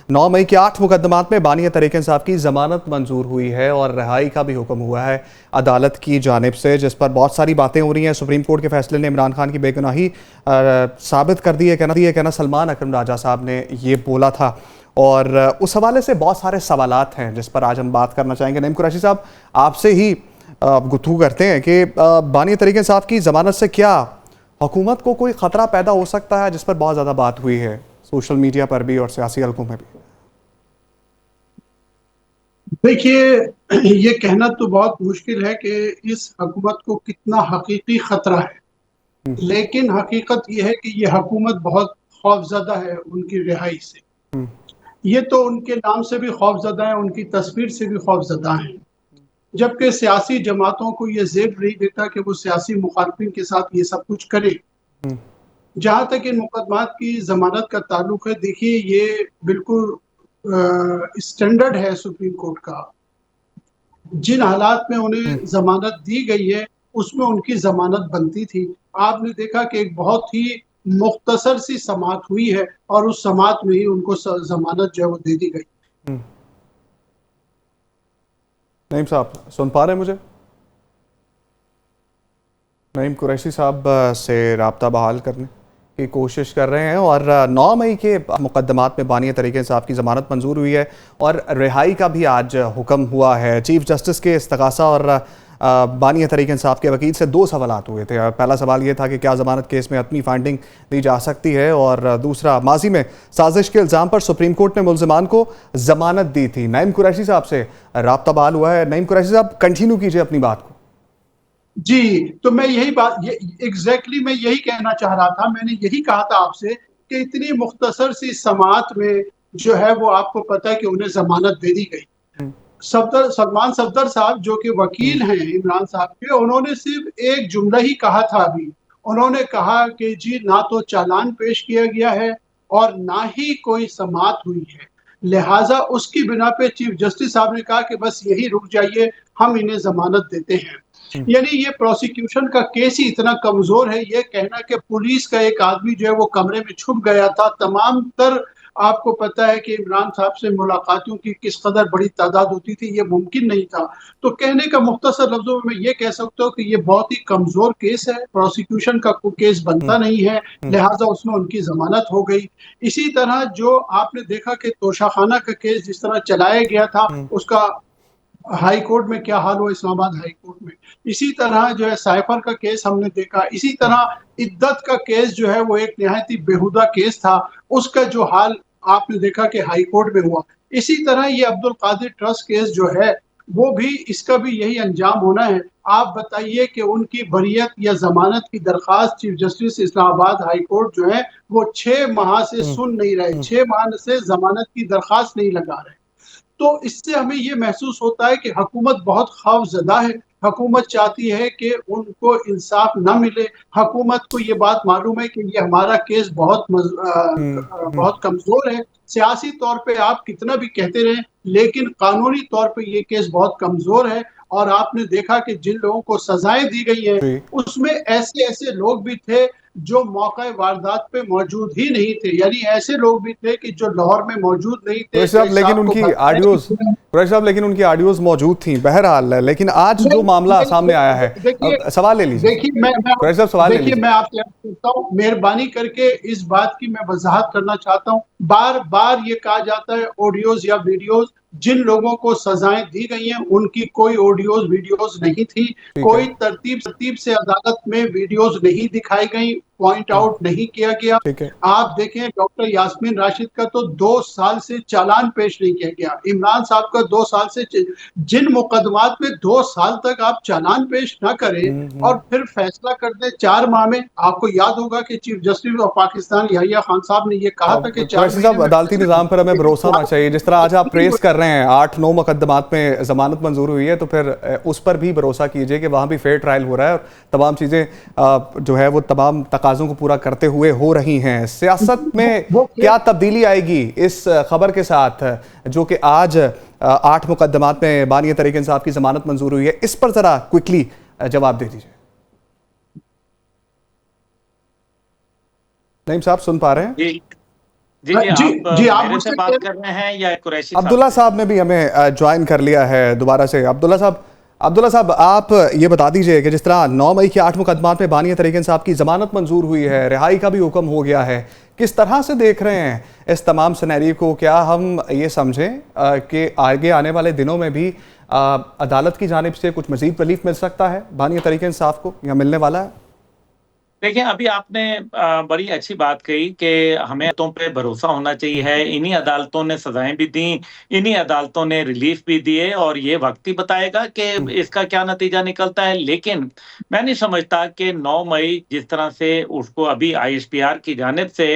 9 मई के 8 मुकदमात में बानिया तहरीक इंसाफ की जमानत मंजूर हुई है और रिहाई का भी हुक्म हुआ है अदालत की जानिब से, जिस पर बहुत सारी बातें हो रही हैं। सुप्रीम कोर्ट के फैसले ने इमरान खान की बेगुनाही साबित कर दी है। कहना सलमान अकरम राजा साहब ने ये बोला था और उस हवाले से बहुत सारे सवालात हैं जिस पर आज हम बात करना चाहेंगे। नईम कुरैशी साहब, आपसे ही गुफ्तगू करते हैं कि बानिया तहरीक इंसाफ की जमानत से क्या हुकूमत को कोई ख़तरा पैदा हो सकता है, जिस पर बहुत ज़्यादा बात हुई है सोशल मीडिया पर भी और सियासी हलकों में भी। देखिए, ये कहना तो बहुत मुश्किल है कि इस हुकूमत को कितना हकीकी खतरा है, लेकिन हकीकत ये है कि ये हुकूमत बहुत खौफजदा है उनकी रिहाई से। ये तो उनके नाम से भी खौफजदा है, उनकी तस्वीर से भी खौफजदा है, जबकि सियासी जमातों को ये ज़ेब नहीं देता कि वो सियासी मुखालफिन के साथ ये सब कुछ करे। जहाँ तक इन मुकदमात की जमानत का ताल्लुक है, देखिए ये बिल्कुल स्टैंडर्ड है सुप्रीम कोर्ट का। जिन हालात में उन्हें जमानत दी गई है उसमें उनकी जमानत बनती थी। आपने देखा कि एक बहुत ही मुख्तसर सी समाअत हुई है और उस समाअत में ही उनको जमानत जो है वो दे दी गई। नईम साहब सुन पा रहे हैं मुझे? नईम कुरैशी साहब से राब्ता बहाल करने की कोशिश कर रहे हैं। और 9 मई के मुकदमात में बानिया तहरीक इंसाफ की ज़मानत मंजूर हुई है और रिहाई का भी आज हुक्म हुआ है। चीफ जस्टिस के इस्तग़ासा और बानिया तहरीक इंसाफ के वकील से 2 सवालात हुए थे। पहला सवाल ये था कि क्या ज़मानत केस में हतमी फाइंडिंग दी जा सकती है, और दूसरा, माजी में साजिश के इल्ज़ाम पर सुप्रीम कोर्ट ने मुल्ज़िमान को ज़मानत दी थी। नईम कुरैशी साहब से राब्ता बहाल हुआ है। नईम कुरैशी साहब, कंटिन्यू कीजिए अपनी बात को। जी, तो मैं यही बात एग्जैक्टली मैं यही कहना चाह रहा था। मैंने यही कहा था आपसे कि इतनी मुख्तसर सी समाअत में जो है वो आपको पता है कि उन्हें जमानत दे दी गई। सलमान सफदर साहब जो कि वकील हैं इमरान साहब के, उन्होंने सिर्फ एक जुमला ही कहा था अभी। उन्होंने कहा कि जी ना तो चालान पेश किया गया है और ना ही कोई समाअत हुई है, लिहाजा उसकी बिना पे चीफ जस्टिस साहब ने कहा कि बस यही रुक जाइए, हम इन्हें जमानत देते हैं। यानी ये प्रोसिक्यूशन का केस ही इतना कमजोर है। ये कहना कि पुलिस का एक आदमी जो है वो कमरे में छुप गया था, तमाम तर आपको पता है कि इमरान साहब से मुलाकातों की किस कदर बड़ी तादाद होती थी, ये मुमकिन नहीं था। तो कहने का मुख्तसर लफ्जों में मैं ये कह सकता हूँ कि ये बहुत ही कमजोर केस है, प्रोसिक्यूशन का कोई केस बनता नहीं है, लिहाजा उसमें उनकी जमानत हो गई। इसी तरह जो आपने देखा कि तोशाखाना का केस जिस तरह चलाया गया था, उसका हाई कोर्ट में क्या हाल हुआ, इस्लामाबाद हाई कोर्ट में। इसी तरह जो है साइफर का केस हमने देखा। इसी तरह इद्दत का केस जो है वो एक निहायत ही बेहुदा केस था, उसका जो हाल आपने देखा कि हाई कोर्ट में हुआ। इसी तरह ये अब्दुल कादिर ट्रस्ट केस जो है वो भी, इसका भी यही अंजाम होना है। आप बताइए कि उनकी बरियत या जमानत की दरखास्त chief justice Islamabad high court जो है वो 6 माह से सुन नहीं रहे, 6 माह से जमानत की दरखास्त नहीं लगा रहे। तो इससे हमें ये महसूस होता है कि हुकूमत बहुत खौफजदा है। हुकूमत चाहती है कि उनको इंसाफ न मिले। हुकूमत को ये बात मालूम है कि ये हमारा केस बहुत कमजोर है। सियासी तौर पे आप कितना भी कहते रहें, लेकिन कानूनी तौर पे ये केस बहुत कमजोर है। और आपने देखा कि जिन लोगों को सजाएं दी गई हैं उसमें ऐसे ऐसे लोग भी थे जो मौके वारदात पे मौजूद ही नहीं थे। यानी ऐसे लोग भी थे कि जो लाहौर में मौजूद नहीं थे। कुरैशी साहब, लेकिन उनकी ऑडियोज मौजूद थी बहरहाल। लेकिन आज जो मामला सामने आया है, सवाल ले लीजिए। देखिए मैं आपसे पूछता हूँ, मेहरबानी करके इस बात की मैं वजाहत करना चाहता हूँ। बार बार ये कहा जाता है ऑडियोज या वीडियोज, जिन लोगों को सजाएं दी गई हैं उनकी कोई ऑडियोज वीडियोज नहीं थी। कोई तरतीब से अदालत में वीडियोज नहीं दिखाई गई, पॉइंट आउट नहीं किया गया। आप देखें डॉक्टर यास्मीन राशिद का तो 2 साल से चालान पेश नहीं किया गया। इमरान साहब का 2 साल से, जिन मुकदमात में 2 साल तक आप चालान पेश ना करें और फिर फैसला कर दे 4 माह में। आपको याद होगा कि chief justice of Pakistan Yahya Khan साहब ने यह कहा था कि 4 साहब, अदालती निज़ाम पर हमें भरोसा होना चाहिए। जिस तरह आज आप प्रेस कर रहे हैं 8-9 मुकदमात में जमानत मंजूर हुई है, तो फिर उस पर भी भरोसा कीजिए कि वहाँ भी फेयर ट्रायल हो रहा है और तमाम चीज़ें जो है वो तमाम तकाज़ों को पूरा करते हुए हो रही हैं। सियासत में क्या तब्दीली आएगी इस खबर के साथ जो कि आज 8 मुकदमात में बानिया तहरीक इंसाफ की जमानत मंजूर हुई है? इस पर ज़रा क्विकली जवाब दे दीजिए। नईम साहब सुन पा रहे हैं? जी, जी, जी आप जी, आप मेरे से मुझसे बात कर रहे हैं या कुरैशी साहब अब्दुल्ला से? साहब ने भी हमें ज्वाइन कर लिया है दोबारा से। अब्दुल्ला साहब, आप ये बता दीजिए कि जिस तरह 9 मई के 8 मुकदमात में बानिया तरीक़न साहब की ज़मानत मंजूर हुई है, रिहाई का भी हुक्म हो गया है, किस तरह से देख रहे हैं इस तमाम सिनेरियो को? क्या हम ये समझें कि आगे आने वाले दिनों में भी अदालत की जानिब से कुछ मज़ीद रिलीफ मिल सकता है बानिया तरीक़न साहब को, या मिलने वाला है? देखिए, अभी आपने बड़ी अच्छी बात कही कि हमें अदालतों पे भरोसा होना चाहिए है। इन्हीं अदालतों ने सज़ाएँ भी दी, इन्हीं अदालतों ने रिलीफ़ भी दिए और ये वक़्त ही बताएगा कि इसका क्या नतीजा निकलता है। लेकिन मैं नहीं समझता कि 9 मई जिस तरह से उसको अभी आईएसपीआर की जानिब से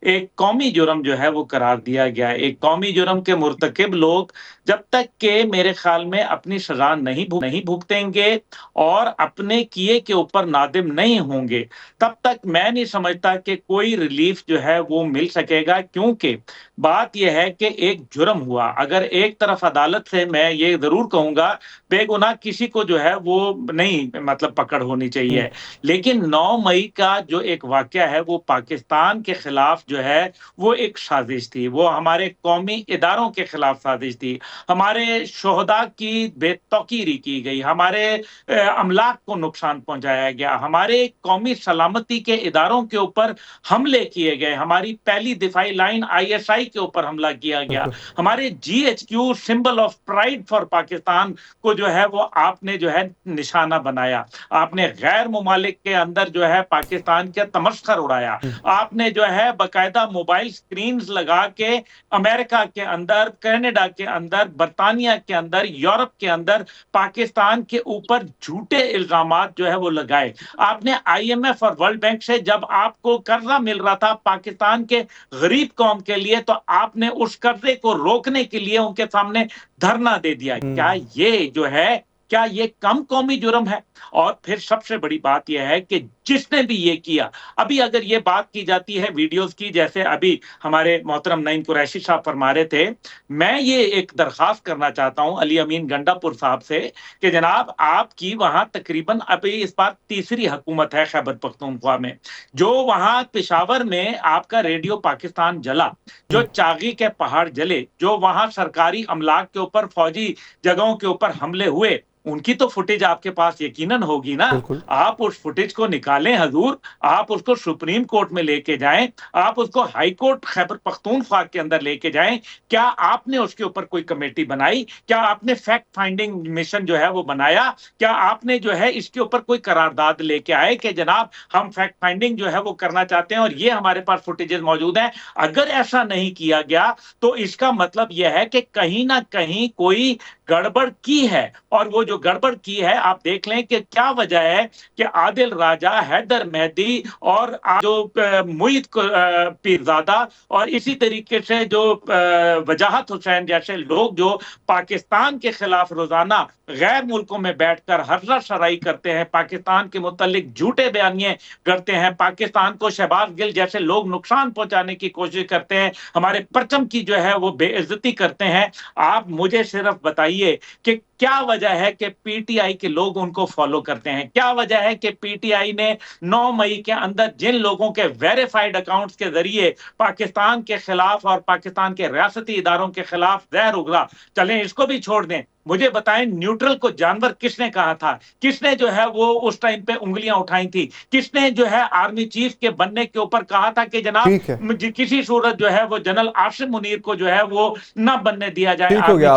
एक कौमी जुर्म जो है वो करार दिया गया है। एक कौमी जुर्म के मुर्तकिब लोग जब तक के मेरे ख़्याल में अपनी सज़ा नहीं भुगतेंगे और अपने किए के ऊपर नादिम नहीं होंगे, तब तक मैं नहीं समझता कि कोई रिलीफ जो है वो मिल सकेगा, क्योंकि बात ये है कि एक जुर्म हुआ। अगर एक तरफ अदालत से मैं ये ज़रूर कहूँगा बेगुनाह किसी को जो है वो नहीं मतलब पकड़ होनी चाहिए। लेकिन 9 मई का जो एक वाक़या है वो पाकिस्तान के खिलाफ जो है वो एक साज़िश थी। वो हमारे कौमी इदारों के खिलाफ साज़िश थी। हमारे शोहदा की बेतौकीरी की गई, हमारे अमलाक को नुकसान पहुँचाया गया, हमारे कौमी सलामती के इदारों के ऊपर हमले किए गए, हमारी पहली दिफाई लाइन आईएसआई के ऊपर हमला किया गया, बिल्कुल। हमारे GHQ symbol of pride for Pakistan को जो है वो आपने जो है निशाना बनाया। आपने गैर मुमालिक के अंदर जो है पाकिस्तान का तमस्खर उड़ाया। आपने जो है बाकायदा मोबाइल स्क्रीन्स लगा के अमेरिका के अंदर, कनाडा के अंदर, बर्तानिया के अंदर, यूरोप के अंदर पाकिस्तान के ऊपर झूठे इल्जामात जो है वो लगाए। आपने आईएमएफ और वर्ल्ड बैंक से जब आपको कर्जा मिल रहा था पाकिस्तान के गरीब कौम के लिए, तो आपने उस कर्जे को रोकने के लिए उनके सामने धरना दे दिया। क्या ये जो है, क्या ये कम कौमी जुर्म है? और फिर सबसे बड़ी बात यह है कि जिसने भी ये किया, अभी अगर ये बात की जाती है वीडियोस की, जैसे अभी हमारे मोहतरम नईम कुरैशी साहब फरमा रहे थे, मैं ये एक दरखास्त करना चाहता हूं अली अमीन गंडापुर साहब से कि जनाब आपकी वहां तकरीबन अभी इस बार तीसरी हुकूमत है खैबर पख्तूनख्वा में, जो वहां पेशावर में आपका रेडियो पाकिस्तान जला, जो चागी के पहाड़ जले, जो वहां सरकारी अमलाक के ऊपर फौजी जगहों के ऊपर हमले हुए, उनकी तो फुटेज आपके पास यकीनन होगी ना। बिल्कुल। आप उस फुटेज को निकालें हजूर, आप उसको सुप्रीम कोर्ट में लेके जाएं, आप उसको हाई कोर्ट खैबर पख्तूनख्वा के अंदर लेके जाएं। क्या आपने उसके ऊपर कोई कमेटी बनाई? क्या आपने फैक्ट फाइंडिंग मिशन जो है वो बनाया? क्या आपने जो है इसके ऊपर कोई करारदाद लेके आए कि जनाब हम फैक्ट फाइंडिंग जो है वो करना चाहते हैं और ये हमारे पास फुटेजेस मौजूद हैं? अगर ऐसा नहीं किया गया तो इसका मतलब यह है कि कहीं ना कहीं कोई गड़बड़ की है, और वो जो गड़बड़ की है आप देख लें कि क्या वजह है कि आदिल राजा, हैदर मेहदी और जो मुईद पीरजादा और इसी तरीके से जो वजाहत हुसैन जैसे लोग जो पाकिस्तान के खिलाफ रोजाना गैर मुल्कों में बैठकर हर्रा शराई करते हैं, पाकिस्तान के मुतालिक झूठे बयानिए करते हैं, पाकिस्तान को शहबाज गिल जैसे लोग नुकसान पहुंचाने की कोशिश करते हैं, हमारे परचम की जो है वो बेइज्जती करते हैं। आप मुझे सिर्फ बताइए कि क्या वजह है कि पीटीआई के लोग उनको फॉलो करते हैं? क्या वजह है कि पीटीआई ने 9 मई के अंदर जिन लोगों के वेरीफाइड अकाउंट्स के जरिए पाकिस्तान के खिलाफ और पाकिस्तान के रियासती इदारों के खिलाफ जहर उगला, चलें इसको भी छोड़ दें, मुझे बताएं न्यूट्रल को जानवर किसने कहा था? किसने जो है वो उस टाइम पे उंगलियां उठाई थी? किसने जो है आर्मी चीफ के बनने के ऊपर कहा था कि जनाब ठीक है। किसी सूरत जो है वो जनरल आसिम मुनीर को जो है वो ना बनने दिया जाए ठीक हो आर्मी गया। चीफ?